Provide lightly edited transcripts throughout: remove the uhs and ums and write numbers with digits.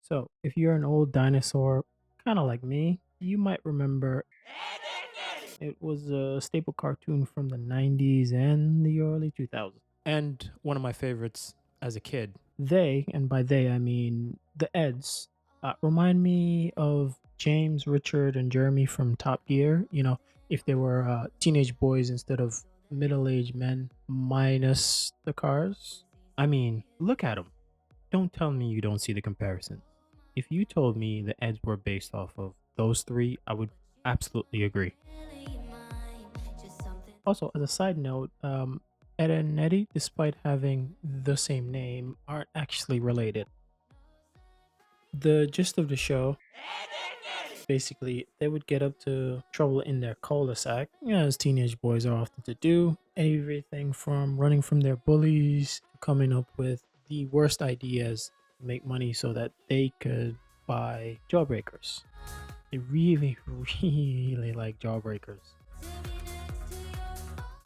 So, if you're an old dinosaur, kind of like me, you might remember it was a staple cartoon from the 90s and the early 2000s. And one of my favorites as a kid. They, and by they I mean the Eds, remind me of James, Richard, and Jeremy from Top Gear. If they were teenage boys instead of middle aged men, minus the cars. I mean, look at them. Don't tell me you don't see the comparison. If you told me the Eds were based off of those three, I would absolutely agree. Also, as a side note, Ed and Eddie, despite having the same name, aren't actually related. The gist of the show, basically, they would get up to trouble in their cul-de-sac, as teenage boys are often to do. Everything from running from their bullies to coming up with the worst ideas to make money so that they could buy jawbreakers. They really, really like jawbreakers.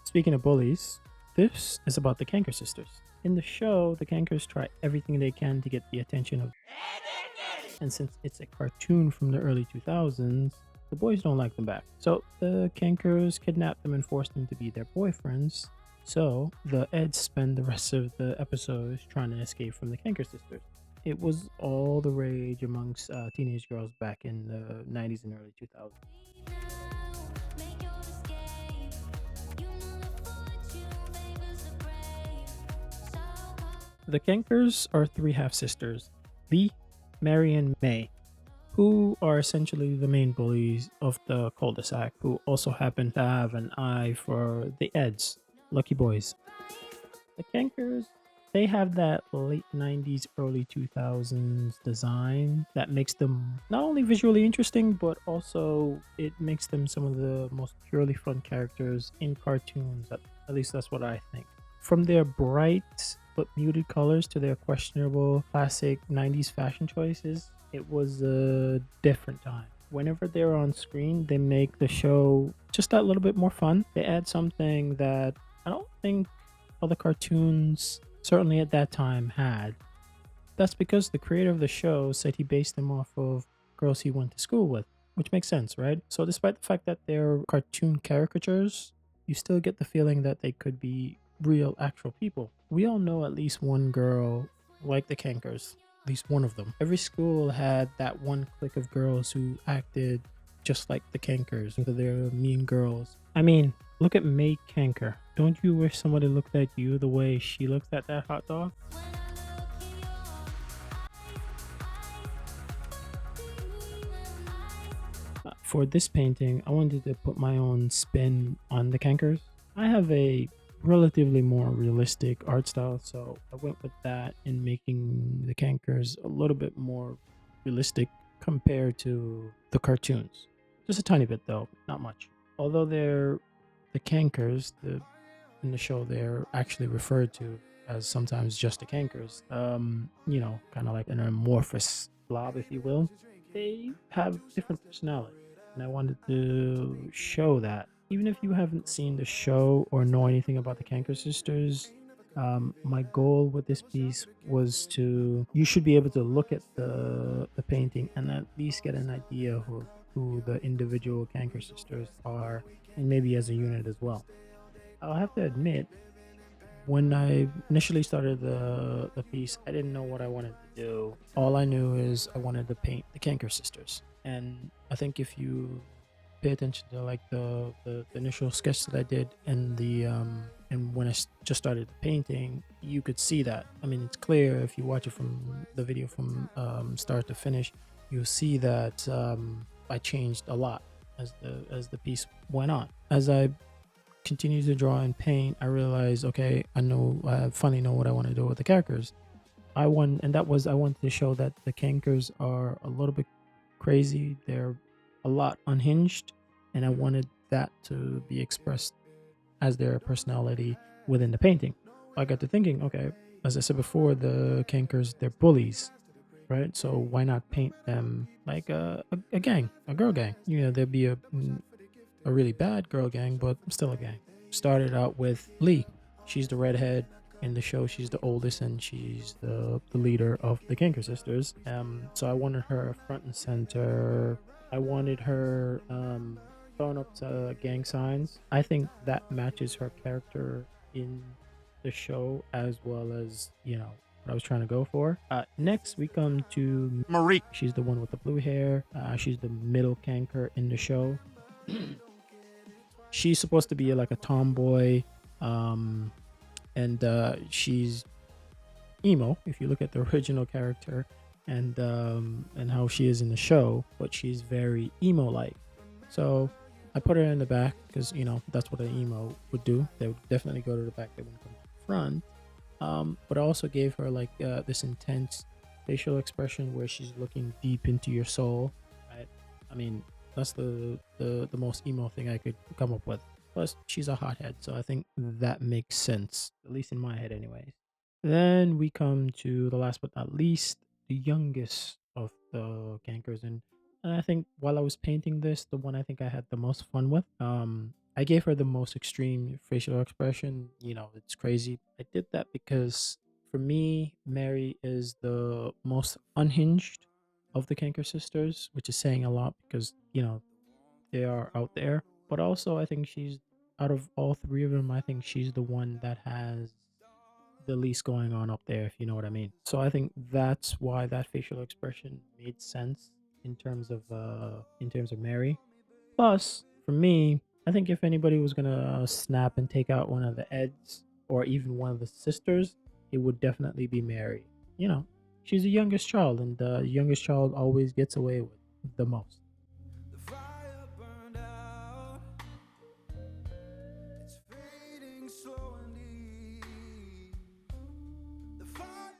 Speaking of bullies, this is about the Kanker sisters. In the show, the Kankers try everything they can to get the attention of, and since it's a cartoon from the early 2000s, the boys don't like them back. So the Kankers kidnap them and force them to be their boyfriends. So the Eds spend the rest of the episodes trying to escape from the Kanker sisters. It was all the rage amongst teenage girls back in the 90s and early 2000s. The Kankers are three half sisters, Lee, Mary, and May, who are essentially the main bullies of the cul-de-sac, who also happen to have an eye for the Eds, lucky boys. The Kankers, they have that late 90s, early 2000s design that makes them not only visually interesting, but also it makes them some of the most purely fun characters in cartoons. At least that's what I think. From their bright but muted colors to their questionable classic 90s fashion choices, it was a different time. Whenever they're on screen, they make the show just that little bit more fun. They add something that I don't think other cartoons, certainly at that time, had. That's because the creator of the show said he based them off of girls he went to school with, which makes sense, right? So, despite the fact that they're cartoon caricatures, you still get the feeling that they could be real, actual people. We all know at least one girl like the Kankers, at least one of them. Every school had that one clique of girls who acted just like the Kankers, whether they're mean girls. I mean, look at May Kanker. Don't you wish somebody looked at you the way she looks at that hot dog? For this painting, I wanted to put my own spin on the Kankers. I have a relatively more realistic art style, so I went with that in making the Kankers a little bit more realistic compared to the cartoons. Just a tiny bit though, not much. Although they're the Kankers, in the show they're actually referred to as sometimes just the Kankers. Kind of like an amorphous blob, if you will. They have different personalities, and I wanted to show that. Even if you haven't seen the show or know anything about the Kanker sisters, my goal with this piece was to you should be able to look at the painting and at least get an idea of who the individual Kanker sisters are, and maybe as a unit as well. I'll have to admit, when I initially started the piece, I didn't know what I wanted to do. All I knew is I wanted to paint the Kanker sisters, and I think if you pay attention to like the initial sketch that I did and when just started the painting, you could see that. I mean, it's clear if you watch it from the video from start to finish, you'll see that I changed a lot as the piece went on. As I continue to draw and paint, I realized, okay, I finally know what I want to do with the characters. I wanted to show that the Kankers are a little bit crazy. They're a lot unhinged, and I wanted that to be expressed as their personality within the painting. I got to thinking, okay, as I said before, the Kankers, they're bullies, right? So why not paint them like a gang, a girl gang? There'd be a really bad girl gang, but still a gang. Started out with Lee. She's the redhead. In the show, she's the oldest and she's the leader of the Kanker sisters. So I wanted her front and center. I wanted her throwing up to gang signs. I think that matches her character in the show as well as, what I was trying to go for. Next, we come to Marie. She's the one with the blue hair. She's the middle Kanker in the show. She's supposed to be like a tomboy. And she's emo if you look at the original character and how she is in the show, but she's very emo like. So I put her in the back because that's what an emo would do. They would definitely go to the back, they wouldn't come to the front. But I also gave her like this intense facial expression where she's looking deep into your soul, right? I mean, that's the most emo thing I could come up with. Plus, she's a hothead, so I think that makes sense, at least in my head, anyways. Then we come to the last but not least, the youngest of the Kankers, and I think while I was painting this, the one I think I had the most fun with, I gave her the most extreme facial expression. It's crazy. I did that because for me, Mary is the most unhinged of the Kanker sisters, which is saying a lot because they are out there. But also, I think she's out of all three of them. I think she's the one that has the least going on up there, if you know what I mean. So I think that's why that facial expression made sense in terms of Mary. Plus, for me, I think if anybody was gonna snap and take out one of the Eds or even one of the sisters, it would definitely be Mary. She's the youngest child, and the youngest child always gets away with the most.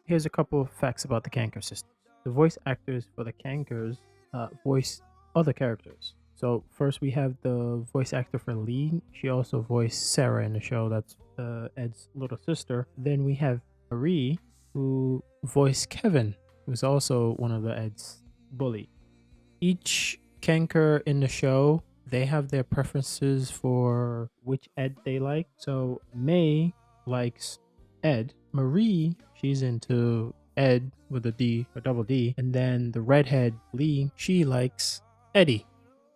Here's a couple of facts about the Kanker system. The voice actors for the Kankers voice other characters. So first we have the voice actor for Lee. She also voiced Sarah in the show. That's Ed's little sister. Then we have Marie, who voiced Kevin, who's also one of the Ed's bully. Each Kanker in the show, they have their preferences for which Ed they like. So May likes Ed. Marie, she's into Ed with a D or double D. And then the redhead Lee, she likes Eddie.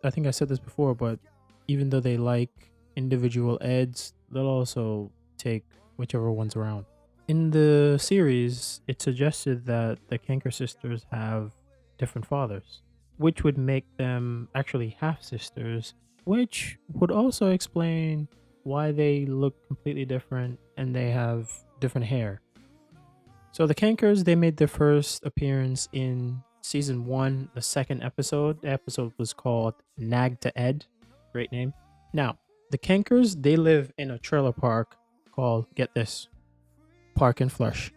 I think I said this before, but even though they like individual Eds, they'll also take whichever one's around. In the series, it suggested that the Kanker sisters have different fathers, which would make them actually half sisters, which would also explain why they look completely different and they have different hair. So the Kankers, they made their first appearance in season 1, the second episode. The episode was called Nag to Ed. Great name. Now, the Kankers, they live in a trailer park called, get this, Park and Flush.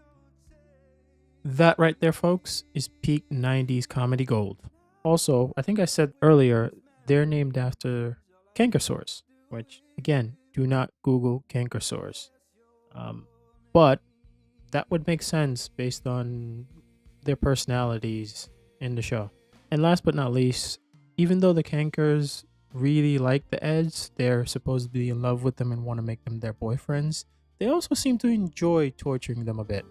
That right there, folks, is peak 90s comedy gold. Also, I think I said earlier, they're named after Kankersaurs, which, again, do not Google Kankersaurs. But that would make sense based on their personalities in the show. And last but not least, even though the Kankers really like the Eds, they're supposed to be in love with them and want to make them their boyfriends, they also seem to enjoy torturing them a bit.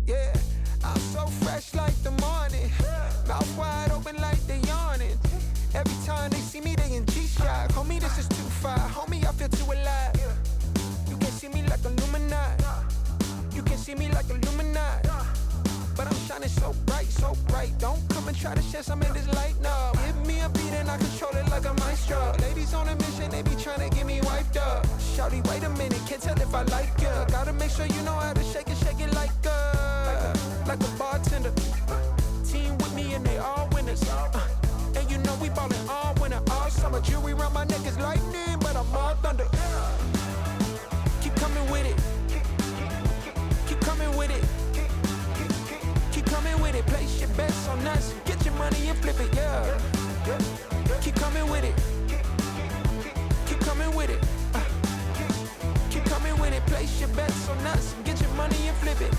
Yeah, I'm so fresh like the morning. Mouth wide open like they yawning. Every time they see me, they in G-Shock. Homie, this is too far. Homie, I feel too alive. You can see me like Illuminati. You can see me like Illuminati. But I'm shining so bright, so bright. Don't come and try to share some of this light, no. Give me a beat and I control it like a maestro. Ladies on a mission, they be trying to get me wiped up. Shawty, wait a minute, can't tell if I like ya. Gotta make sure you know how to shake it like a bartender. Team with me and they all winners. And you know we ballin' all winter, all summer. My jewelry around my neck is lightning, but I'm all thunder. Keep coming with it. Keep coming with it. Keep coming with it. Place your bets on us. Get your money and flip it, yeah. Keep coming with it. Keep coming with it. Keep coming with it. Place your bets on us. Get your money and flip it.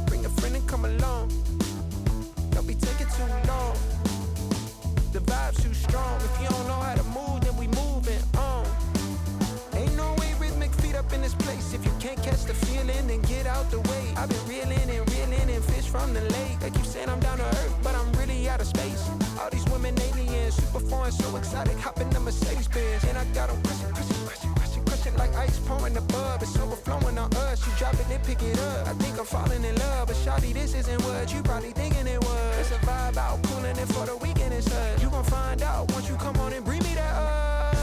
Bring a friend and come along. Don't be taking too long. The vibe's too strong. If you don't know how to move, then we moving on. Ain't no way rhythmic feet up in this place. If you can't catch the feeling, then get out the way. I've been reeling and fish from the lake. They keep saying I'm down to earth, but I'm really out of space. All these women aliens, super foreign, so exotic. Hop in the Mercedes Benz, and I got them question like ice pouring the bub. It's overflowing on us. You drop it, then pick it up. I think I'm falling in love, but shawty, this isn't what you probably thinking it was. It's a vibe out, cooling it for the weekend and such. You gon' find out once you come on and bring me that up.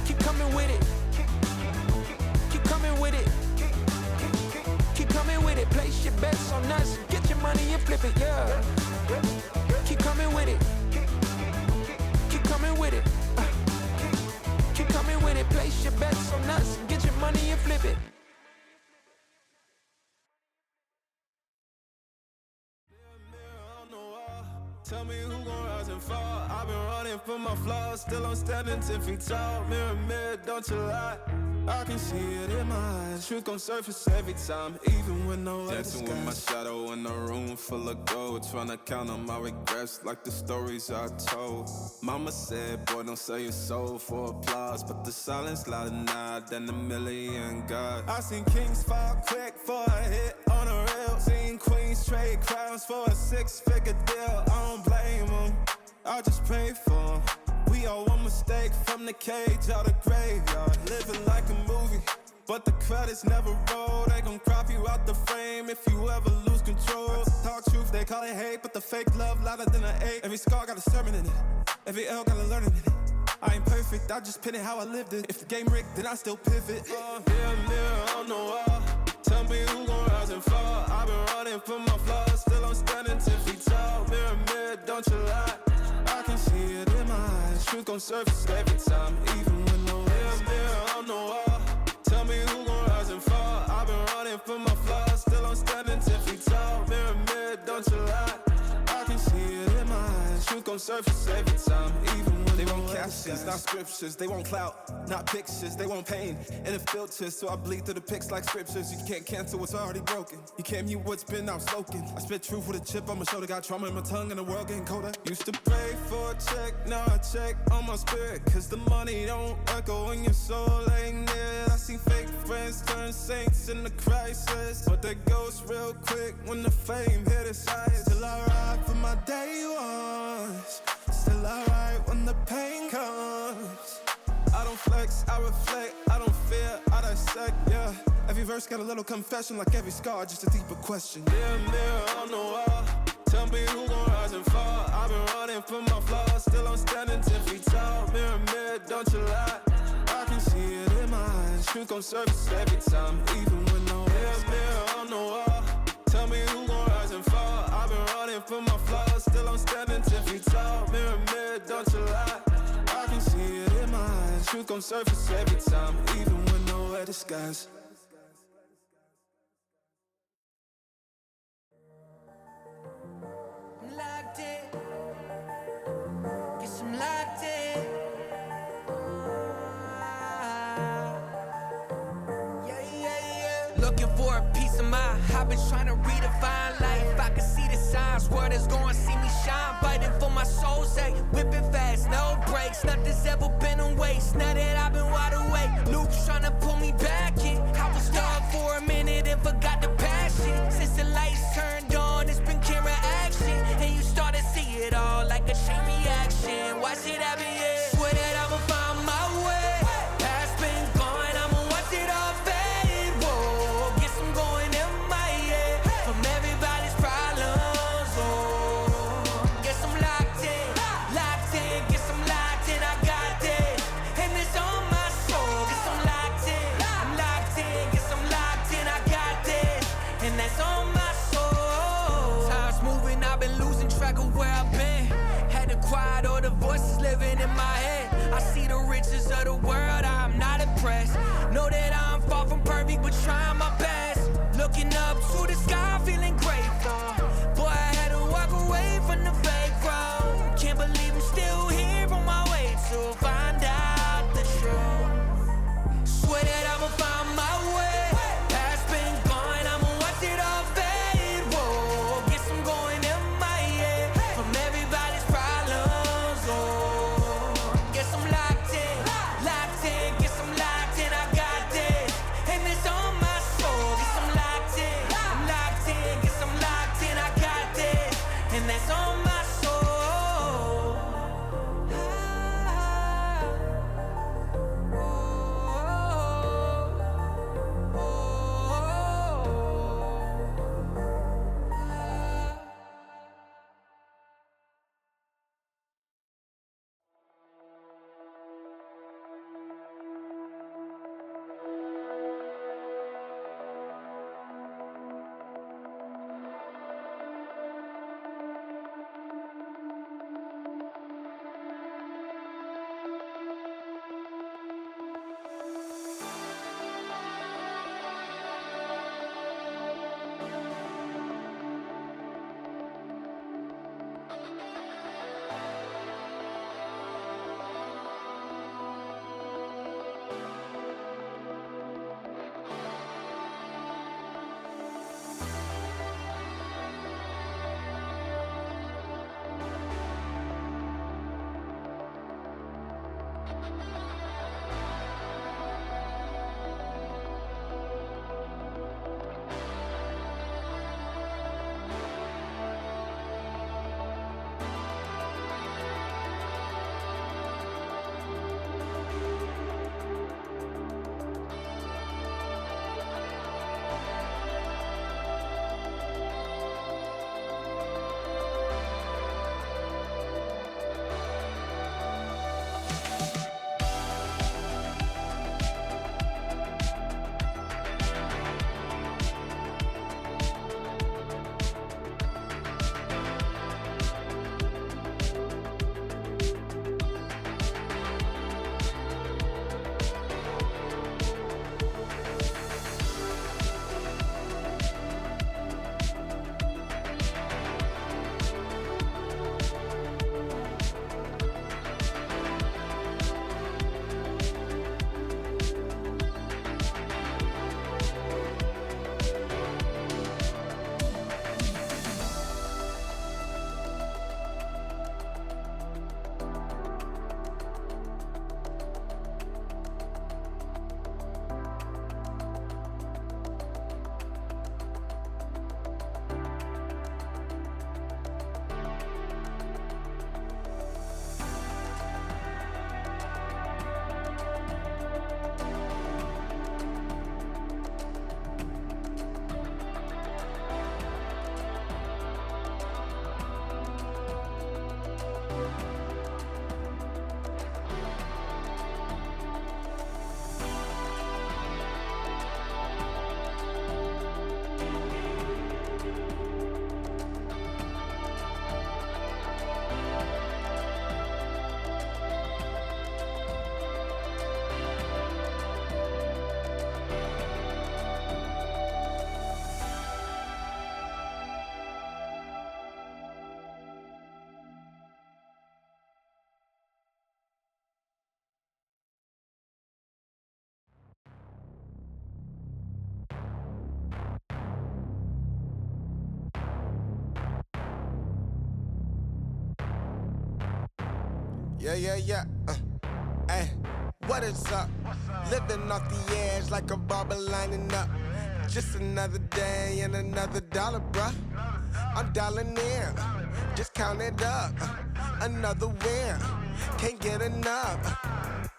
Keep coming with it. Keep coming with it. Keep coming with it. Place your bets on us. Get your money and flip it, yeah. Keep coming with it. Keep coming with it. Keep coming with it. Place your bets on us. Get your money and flip it. Tell me who gon' rise and fall. I've been running for my flaws, still I'm standing 10 feet tall. Mirror, mirror, don't you lie. I can see it in my eyes. Truth gon' surface every time, even when no other dancing with my shadow in a room full of gold. Tryna count on my regrets like the stories I told. Mama said, boy, don't sell your soul for applause, but the silence louder now than a million God. I seen kings fall quick for a hit on a reel. Seen queens trade crowns for a 6-figure deal. I don't blame them, I just pray for them. We all one mistake from the cage out the graveyard. Living like a movie, but the credits never roll. They gon' crop you out the frame if you ever lose control. Talk truth, they call it hate, but the fake love louder than an 8. Every scar got a sermon in it, every L got a learning in it. I ain't perfect, I just pin it how I lived it. If the game rigged, then I still pivot. Mirror, mirror on the wall, tell me who gon' rise and fall. I've been running for my flaws, still I'm standing 10 feet tall. Mirror, mirror, don't you lie. I can see it in my eyes. Truth gon' surface every time, even when no mirror, mirror on the wall. Tell me who gon' rise and fall. I've been running for my flaws, still I'm standing 10 feet tall. Mirror, mirror, don't you lie. I can see it in my eyes. Truth gon' surface every time, even when they want captions, not scriptures. They want clout, not pictures. They want pain and a filter, so I bleed through the pics like scriptures. You can't cancel what's already broken. You can't mute what's been outspoken. I spit truth with a chip on my shoulder. Got trauma in my tongue and the world getting colder. Used to pray for a check, now I check on my spirit. Cause the money don't echo when your soul ain't near. I see fake friends turn saints in the crisis, but they ghost real quick when the fame hit its eyes. Still I ride for my day ones. Still I ride when the pain comes. I don't flex, I reflect, I don't fear, I dissect, yeah. Every verse got a little confession, like every scar, just a deeper question. Mirror, mirror on the wall, tell me who gon' rise and fall. I've been running for my flaws, still I'm standing 10 feet tall. Mirror, mirror, don't you lie. I can see it in my eyes. Truth gon' surface every time, even when no mirror, mirror on the wall. Tell me who gon' rise and fall. I've been running for my flaws, still I'm standing 10 feet tall. Mirror, mirror, don't you lie. I can see it in my eyes. Truth gon' surface every time, even when nowhere disguise. Locked in, guess I'm locked in. Looking for a piece of mind. I've been trying to redefine life. I can see the signs. World is gonna see me shine. Fighting for my soul's sake. Whipping fast, no brakes. Nothing's ever been a waste. Now that I've been wide awake, Luke's trying to pull me back in. I was stuck for a minute and forgot the passion. Since the lights turned on, it's been camera action. And you start to see it all like a chain reaction. Watch it happen, yeah. Swear that I'ma find my way. Past been gone, I'ma watch it all fade. Whoa, guess I'm going MIA from everybody's problems. Oh, guess I'm locked in, guess I'm locked in. I got this, and it's on my soul. Guess I'm locked in, guess I'm locked in. I got this, and that's on my soul. Time's moving, I've been losing track of where I've been. Had to quiet all the Voices living in my head. I see the riches of the world, I'm not impressed. Know that I'm far from perfect, but trying my best. Looking up to the sky, feeling grateful. Boy, I had to walk away from the fake road. Can't believe I'm still here on my way to find out the truth. Swear that I'ma find my way. Past been gone, I'ma watch it all fade. Whoa, guess I'm going MIA from everybody's problems. Oh, guess I'm locked in, guess I'm locked in. I got this, and it's on my soul. Guess I'm locked in, guess I'm locked in. I got this, and that's on my soul. Yeah. Hey, what is up? Living off the edge like a barber lining up. Just another day and another dollar, bruh. I'm dialing in, just count it up. Another win, can't get enough.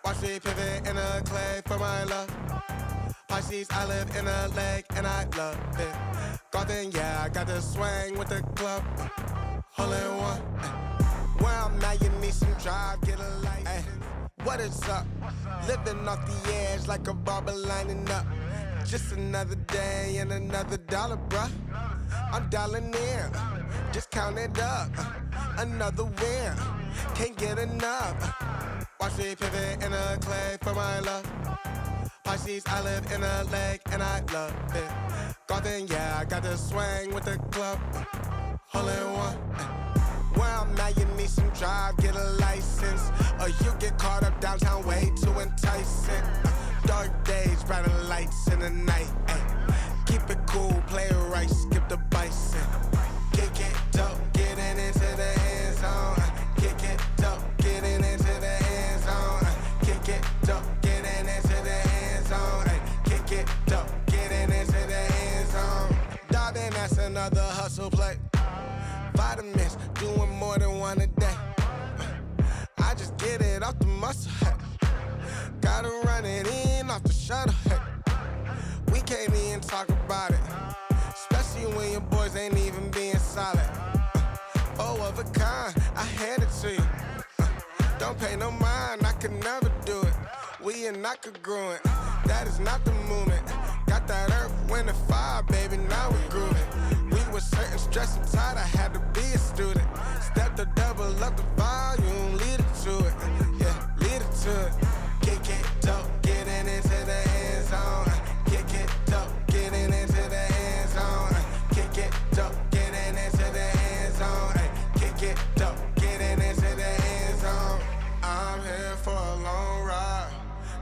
Watch me pivot in a clay for my love. Pisces, I live in a lake and I love it. Golden, yeah, I got the swing with the club. Hole in one. Where I'm at, you need some drive, get a light. Ay, what is up? Living off the edge like a barber lining up. Just another day and another dollar, bruh. I'm dialing in, just count it up. Another win, can't get enough. Watch me pivot in a clay for my love. Pisces, I live in a lake and I love it. Garden, yeah, I got the swing with the club. All in one. Where I'm at, you need some drive, get a license. Or you get caught up downtown, way too enticing. Dark days, brighter lights in the night. Keep it cool, play it right, skip the bison. Kick it dope, getting into the end zone. Kick it dope, getting into the end zone. Kick it dope, getting into the end zone. Kick it dope, getting into the end zone. Darling, that's another hustle play. Vitamins, doing more than one a day. I just get it off the muscle, hey. Gotta run it in off the shuttle, hey. We can't even talk about it, especially when your boys ain't even being solid. Oh, of a kind, I hand it to you. Don't pay no mind, I could never do it. We are not congruent, that is not the movement. Got that earth, wind, and fire, baby, now we grooving. We were certain, stressed and tired, I had to be a student. Step to double up the volume, lead it to it. Yeah, lead it to it. Kick it dope, getting into the end zone. Kick it dope, getting into the end zone. Kick it dope, getting into the end zone. Kick it dope, getting into the end zone. I'm here for a long ride.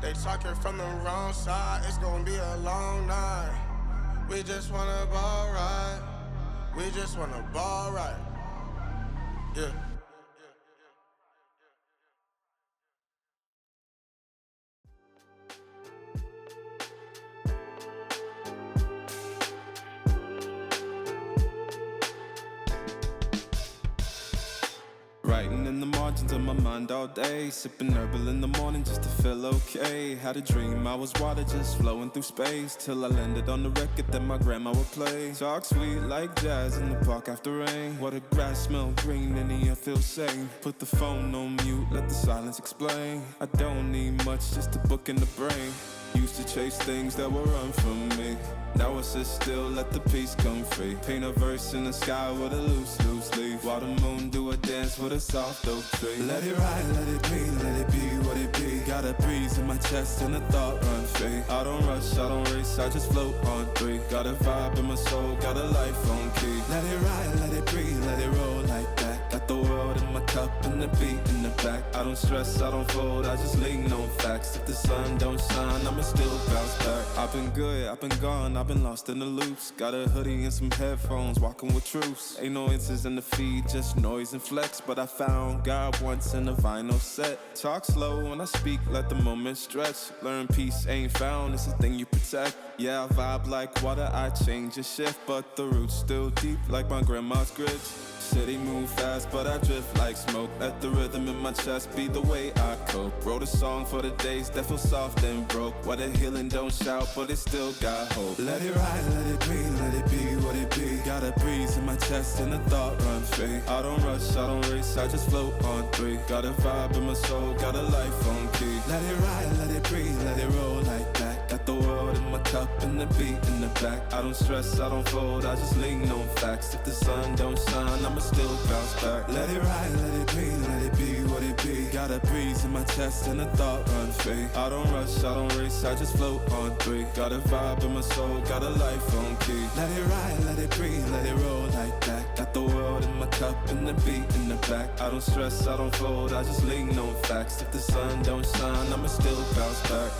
They talking from the wrong side. It's gonna be a long night. We just wanna ball right. We just wanna ball right. Yeah. Writing in the margins of my mind all day, sipping herbal in the morning just to feel okay. Had a dream I was water just flowing through space, till I landed on the record that my grandma would play. Talk sweet like jazz in the park after rain. What the grass smell green and the air feels sane. Put the phone on mute, let the silence explain. I don't need much, just a book in the brain. Used to chase things that would run from me. Now I sit still, let the peace come free. Paint a verse in the sky with a loose leaf. While the moon do a dance with a soft oak tree. Let it ride, let it be what it be. Got a breeze in my chest and a thought run free. I don't rush, I don't race, I just float on three. Got a vibe in my soul, got a life on key. Let it ride, let it breathe, let it roll like that. Got the world in my cup and the beat in the back. I don't stress, I don't fold, I just lean on facts. If the sun don't shine, I'ma still bounce back. I've been good, I've been gone, I've been lost in the loops. Got a hoodie and some headphones, walking with truths. Ain't no inches in the feed, just noise and flex. But I found God once in a vinyl set. Talk slow when I speak, let the moment stretch. Learn peace ain't found, it's a thing you protect. Yeah, I vibe like water, I change and shift. But the roots still deep like my grandma's grits. City move fast, but I drift like smoke. Let the rhythm in my chest be the way I cope. Wrote a song for the days that feel soft and broke. Where the healing don't shout, but it still got hope. Let it ride, let it be what it be. Got a breeze in my chest and a thought run free. I don't rush, I don't race, I just float on three. Got a vibe in my soul, got a life on key. Let it ride, let it breathe, let it roll like that. Got the world in my cup and the beat in the back. I don't stress, I don't fold, I just lean on facts. If the sun don't shine, I'ma still bounce back. Let it ride, let it be what it be. Got a breeze in my chest and a thought run free. I don't rush, I don't race, I just float on three. Got a vibe in my soul, got a life on key. Let it ride, let it breathe, let it roll like that. Got the world in my cup and the beat in the back. I don't stress, I don't fold, I just lean on facts. If the sun don't shine, I'ma still bounce back.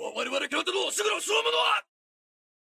我々京都のおしぐのするものは